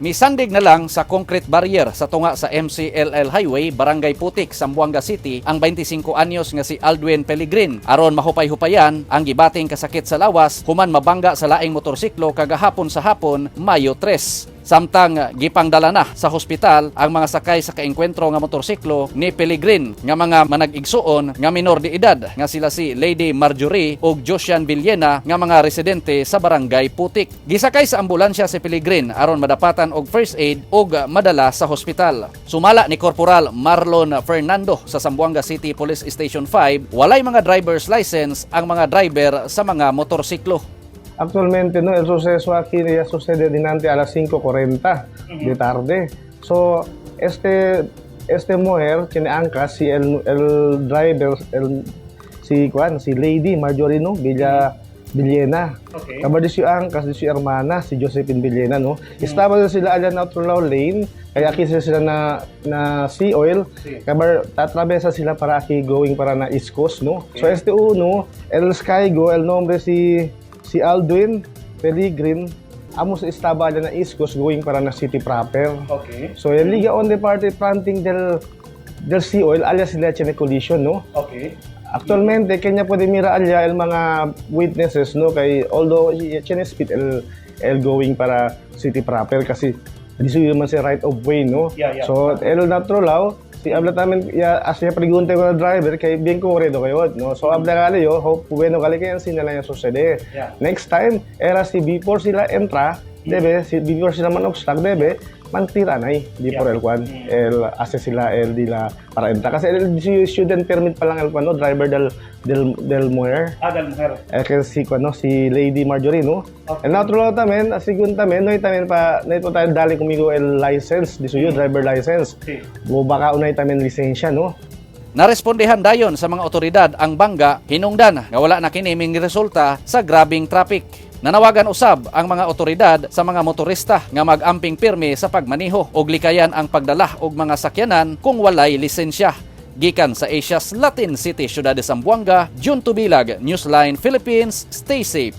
Misandig na lang sa concrete barrier sa tunga sa MCLL Highway, Barangay Putik, Zamboanga City ang 25 anyos nga si Aldwin Peligrin aron mahupay-hupayan ang gibating kasakit sa lawas human mabangga sa laing motorsiklo kagahapon sa hapon, Mayo 3. Samtang gipangdala na sa hospital ang mga sakay sa kaengkwentro nga motorsiklo ni Peligrin nga mga manag-igsuon nga minor de edad nga sila si Lady Marjorie ug Josian Villena nga mga residente sa Barangay Putik. Gisakay sa ambulansya si Peligrin aron madapatan og first aid ug madala sa hospital. Sumala ni Corporal Marlon Fernando sa Zamboanga City Police Station 5, walay mga driver's license ang mga driver sa mga motorsiklo. Actualmente, no, el suceso aquí ya sucede dinante a las 5:40 de tarde. So, este mujer tiene angkas si el driver, si Lady Marjorie, no, Villena. Okay. Kabar di si angkas, di si hermana, si Josephine Villena, no. Estaba sila allá na outlaw lane, kaya aquí sila na sea oil. Kabar tatrabesa sila para aquí going para na East Coast, no. So, este uno, el Skygo, el nombre si Aldwin Peligrin, amos estaba allá na East Coast going para na city proper. Okay. So, el liga on the party planting del sea oil, alias sila tiene collision, no? Okay. Actualmente, kanya pwede mira allá el mga witnesses, no? Kay, although tiene speed el going para city proper kasi di suyo man si right of way, no? Yeah. So, el naturalaw, si habla también, ya, asya pregunta ko na driver, kay bien corrido kayo, no? So, habla kali yo, hope bueno kali kayo sila na yung sucede. Yeah. Next time, era si before sila entra, debe, before sila man obstacle, debe, mantira na di por el kwan, el ase sila el dila para entra. Kasi el student permit pa lang el kwan, no? Driver del mujer. Del mujer. Si kwan, no? Si Lady Marjorie, no? Okay. El natural tamen, asigun tamen, no? Tamen pa, na ito tayo dali kumigo el license, di suyo, driver license. Sí. O baka unay tamen lisensya, no? Narespondehan dayon sa mga otoridad ang bangga hinungdan nga wala na kiniming resulta sa grabing traffic. Nanawagan usab ang mga otoridad sa mga motorista nga mag-amping pirmi sa pagmaniho ug likayan ang pagdala og mga sakyanan kung walay lisensya. Gikan sa Asia's Latin City, Ciudad de Zamboanga, Jun Tubilag, Newsline Philippines, stay safe.